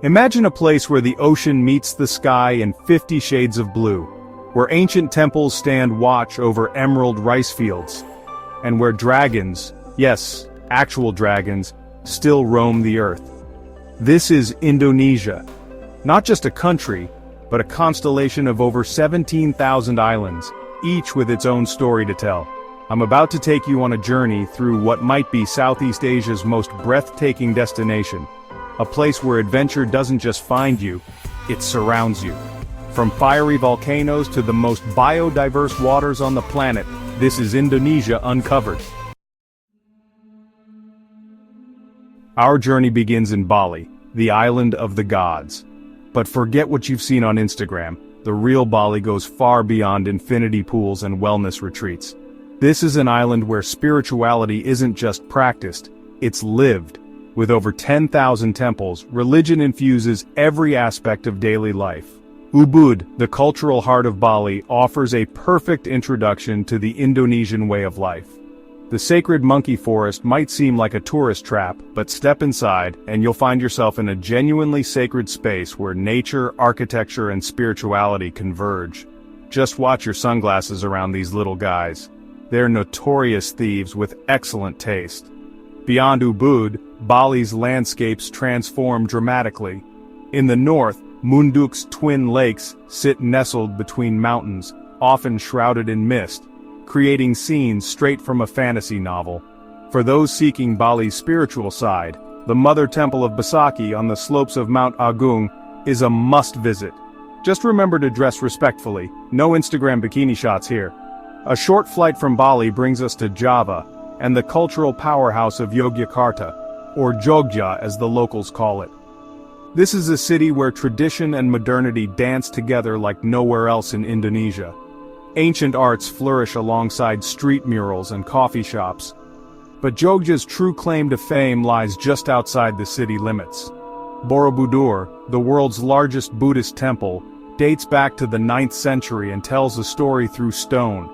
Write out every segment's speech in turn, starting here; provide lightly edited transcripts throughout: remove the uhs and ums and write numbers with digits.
Imagine a place where the ocean meets the sky in 50 shades of blue, where ancient temples stand watch over emerald rice fields, and where dragons, yes, actual dragons, still roam the earth. This is Indonesia. Not just a country, but a constellation of over 17,000 islands, each with its own story to tell. I'm about to take you on a journey through what might be Southeast Asia's most breathtaking destination. A place where adventure doesn't just find you, it surrounds you. From fiery volcanoes to the most biodiverse waters on the planet, this is Indonesia Uncovered. Our journey begins in Bali, the island of the gods. But forget what you've seen on Instagram. The real Bali goes far beyond infinity pools and wellness retreats. This is an island where spirituality isn't just practiced, it's lived. With over 10,000 temples, religion infuses every aspect of daily life. Ubud, the cultural heart of Bali, offers a perfect introduction to the Indonesian way of life. The sacred monkey forest might seem like a tourist trap, but step inside, and you'll find yourself in a genuinely sacred space where nature, architecture, and spirituality converge. Just watch your sunglasses around these little guys. They're notorious thieves with excellent taste. Beyond Ubud, Bali's landscapes transform dramatically. In the north, Munduk's twin lakes sit nestled between mountains, often shrouded in mist, creating scenes straight from a fantasy novel. For those seeking Bali's spiritual side, the Mother Temple of Besaki on the slopes of Mount Agung is a must-visit. Just remember to dress respectfully, no Instagram bikini shots here. A short flight from Bali brings us to Java, and the cultural powerhouse of Yogyakarta, or Jogja as the locals call it. This is a city where tradition and modernity dance together like nowhere else in Indonesia. Ancient arts flourish alongside street murals and coffee shops. But Jogja's true claim to fame lies just outside the city limits. Borobudur, the world's largest Buddhist temple, dates back to the 9th century and tells a story through stone.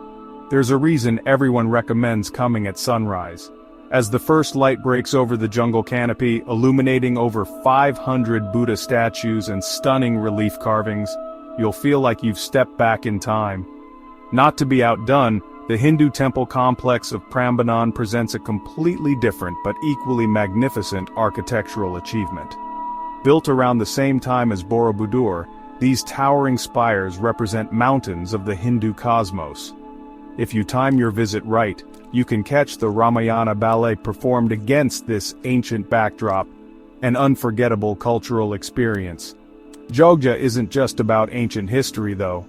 There's a reason everyone recommends coming at sunrise. As the first light breaks over the jungle canopy, illuminating over 500 Buddha statues and stunning relief carvings, you'll feel like you've stepped back in time. Not to be outdone, the Hindu temple complex of Prambanan presents a completely different but equally magnificent architectural achievement. Built around the same time as Borobudur, these towering spires represent mountains of the Hindu cosmos. If you time your visit right, you can catch the Ramayana ballet performed against this ancient backdrop, an unforgettable cultural experience. Jogja isn't just about ancient history though.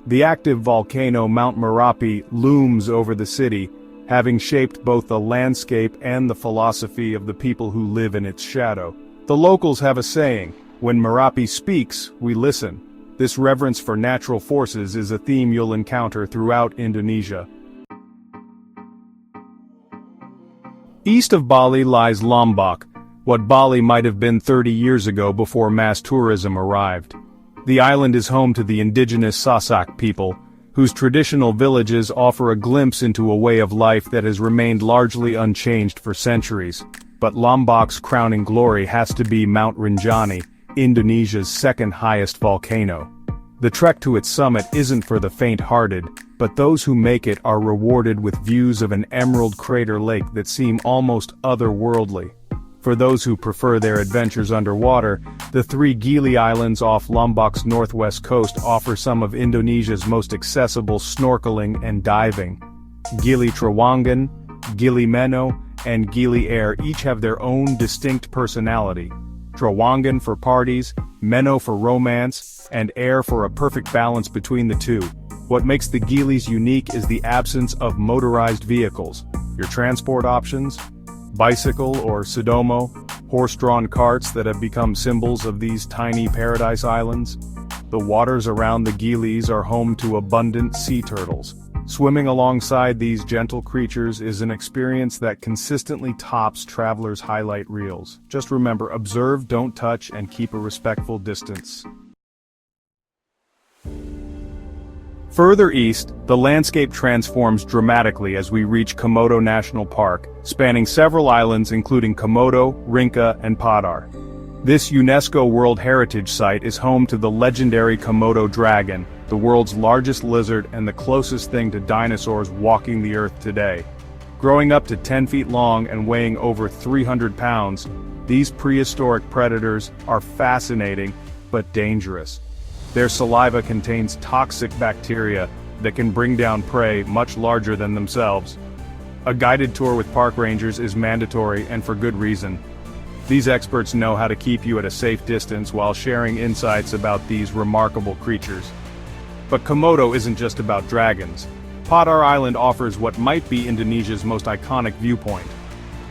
The active volcano Mount Merapi looms over the city, having shaped both the landscape and the philosophy of the people who live in its shadow. The locals have a saying, "When Merapi speaks, we listen." This reverence for natural forces is a theme you'll encounter throughout Indonesia. East of Bali lies Lombok, what Bali might have been 30 years ago before mass tourism arrived. The island is home to the indigenous Sasak people, whose traditional villages offer a glimpse into a way of life that has remained largely unchanged for centuries. But Lombok's crowning glory has to be Mount Rinjani, Indonesia's second highest volcano. The trek to its summit isn't for the faint-hearted, but those who make it are rewarded with views of an emerald crater lake that seem almost otherworldly. For those who prefer their adventures underwater, the 3 Gili Islands off Lombok's northwest coast offer some of Indonesia's most accessible snorkeling and diving. Gili Trawangan, Gili Meno, and Gili Air each have their own distinct personality. Trawangan for parties, Meno for romance, and Air for a perfect balance between the two. What makes the Gilis unique is the absence of motorized vehicles. Your transport options? Bicycle or Sudomo, horse-drawn carts that have become symbols of these tiny paradise islands. The waters around the Gilis are home to abundant sea turtles. Swimming alongside these gentle creatures is an experience that consistently tops travelers' highlight reels. Just remember, observe, don't touch, and keep a respectful distance. Further east, the landscape transforms dramatically as we reach Komodo National Park, spanning several islands including Komodo, Rinca, and Padar. This UNESCO World Heritage Site is home to the legendary Komodo dragon, the world's largest lizard and the closest thing to dinosaurs walking the earth today. Growing up to 10 feet long and weighing over 300 pounds, these prehistoric predators are fascinating but dangerous. Their saliva contains toxic bacteria that can bring down prey much larger than themselves. A guided tour with park rangers is mandatory, and for good reason. These experts know how to keep you at a safe distance while sharing insights about these remarkable creatures. But Komodo isn't just about dragons. Padar Island offers what might be Indonesia's most iconic viewpoint.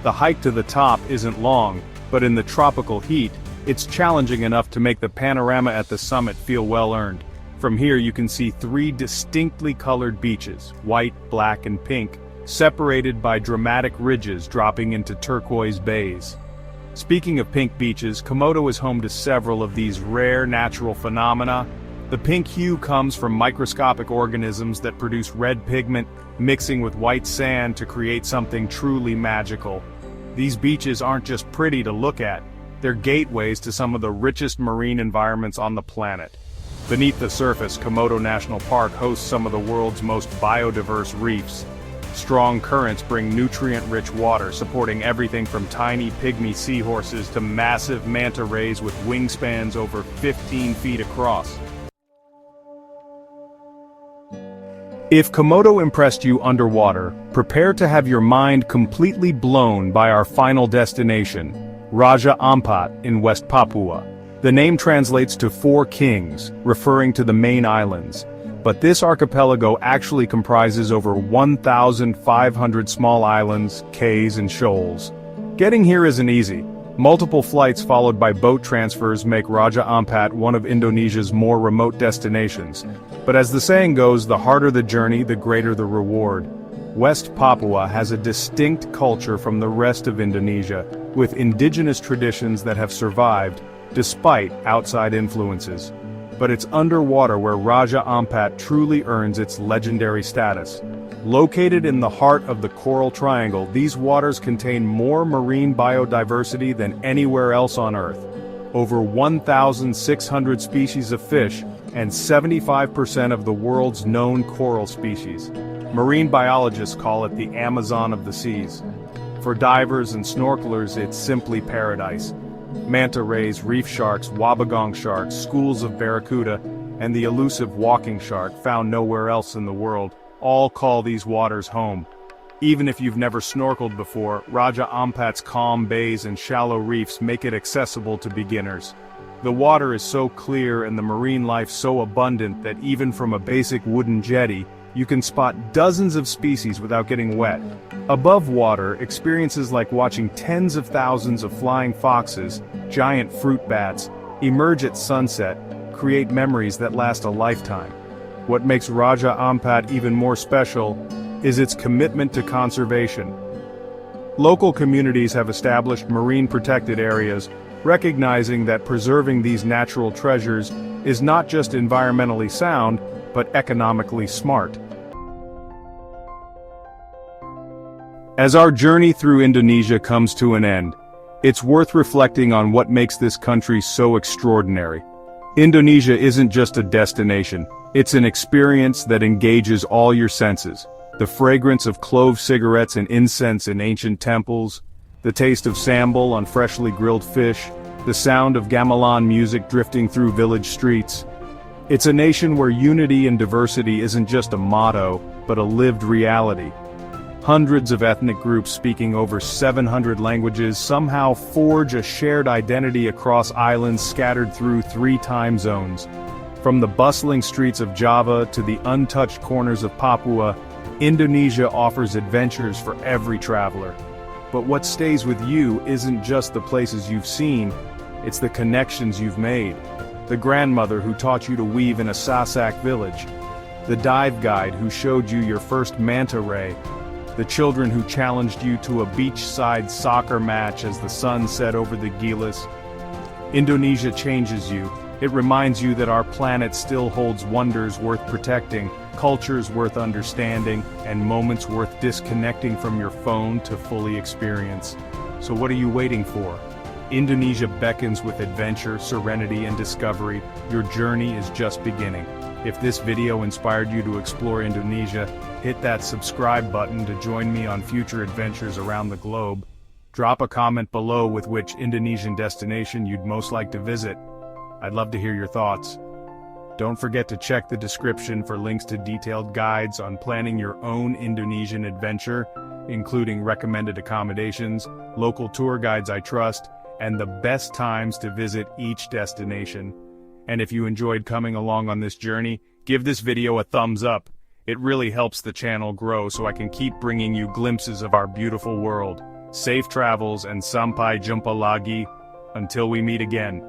The hike to the top isn't long, but in the tropical heat, it's challenging enough to make the panorama at the summit feel well-earned. From here you can see 3 distinctly colored beaches, white, black, and pink, separated by dramatic ridges dropping into turquoise bays. Speaking of pink beaches, Komodo is home to several of these rare natural phenomena. The pink hue comes from microscopic organisms that produce red pigment, mixing with white sand to create something truly magical. These beaches aren't just pretty to look at, they're gateways to some of the richest marine environments on the planet. Beneath the surface, Komodo National Park hosts some of the world's most biodiverse reefs. Strong currents bring nutrient-rich water, supporting everything from tiny pygmy seahorses to massive manta rays with wingspans over 15 feet across. If Komodo impressed you underwater, prepare to have your mind completely blown by our final destination, Raja Ampat in West Papua. The name translates to 4 kings, referring to the main islands. But this archipelago actually comprises over 1,500 small islands, cays, and shoals. Getting here isn't easy. Multiple flights followed by boat transfers make Raja Ampat one of Indonesia's more remote destinations. But as the saying goes, the harder the journey, the greater the reward. West Papua has a distinct culture from the rest of Indonesia, with indigenous traditions that have survived, despite outside influences. But it's underwater where Raja Ampat truly earns its legendary status. Located in the heart of the Coral Triangle, these waters contain more marine biodiversity than anywhere else on Earth. Over 1,600 species of fish, and 75% of the world's known coral species. Marine biologists call it the Amazon of the seas. For divers and snorkelers, it's simply paradise. Manta rays, reef sharks, wabagong sharks, schools of barracuda, and the elusive walking shark found nowhere else in the world, all call these waters home. Even if you've never snorkeled before, Raja Ampat's calm bays and shallow reefs make it accessible to beginners. The water is so clear and the marine life so abundant that even from a basic wooden jetty, you can spot dozens of species without getting wet. Above water, experiences like watching tens of thousands of flying foxes, giant fruit bats, emerge at sunset, create memories that last a lifetime. What makes Raja Ampat even more special is its commitment to conservation. Local communities have established marine protected areas, recognizing that preserving these natural treasures is not just environmentally sound, but economically smart. As our journey through Indonesia comes to an end, it's worth reflecting on what makes this country so extraordinary. Indonesia isn't just a destination, it's an experience that engages all your senses. The fragrance of clove cigarettes and incense in ancient temples, the taste of sambal on freshly grilled fish, the sound of gamelan music drifting through village streets. It's a nation where unity and diversity isn't just a motto, but a lived reality. Hundreds of ethnic groups speaking over 700 languages somehow forge a shared identity across islands scattered through 3 time zones. From the bustling streets of Java to the untouched corners of Papua, Indonesia offers adventures for every traveler. But what stays with you isn't just the places you've seen, it's the connections you've made. The grandmother who taught you to weave in a Sasak village. The dive guide who showed you your first manta ray. The children who challenged you to a beachside soccer match as the sun set over the Gilis. Indonesia changes you. It reminds you that our planet still holds wonders worth protecting, cultures worth understanding, and moments worth disconnecting from your phone to fully experience. So what are you waiting for? Indonesia beckons with adventure, serenity, and discovery. Your journey is just beginning. If this video inspired you to explore Indonesia, hit that subscribe button to join me on future adventures around the globe. Drop a comment below with which Indonesian destination you'd most like to visit. I'd love to hear your thoughts. Don't forget to check the description for links to detailed guides on planning your own Indonesian adventure, including recommended accommodations, local tour guides I trust, and the best times to visit each destination. And if you enjoyed coming along on this journey, give this video a thumbs up. It really helps the channel grow so I can keep bringing you glimpses of our beautiful world. Safe travels and sampai jumpa lagi. Until we meet again.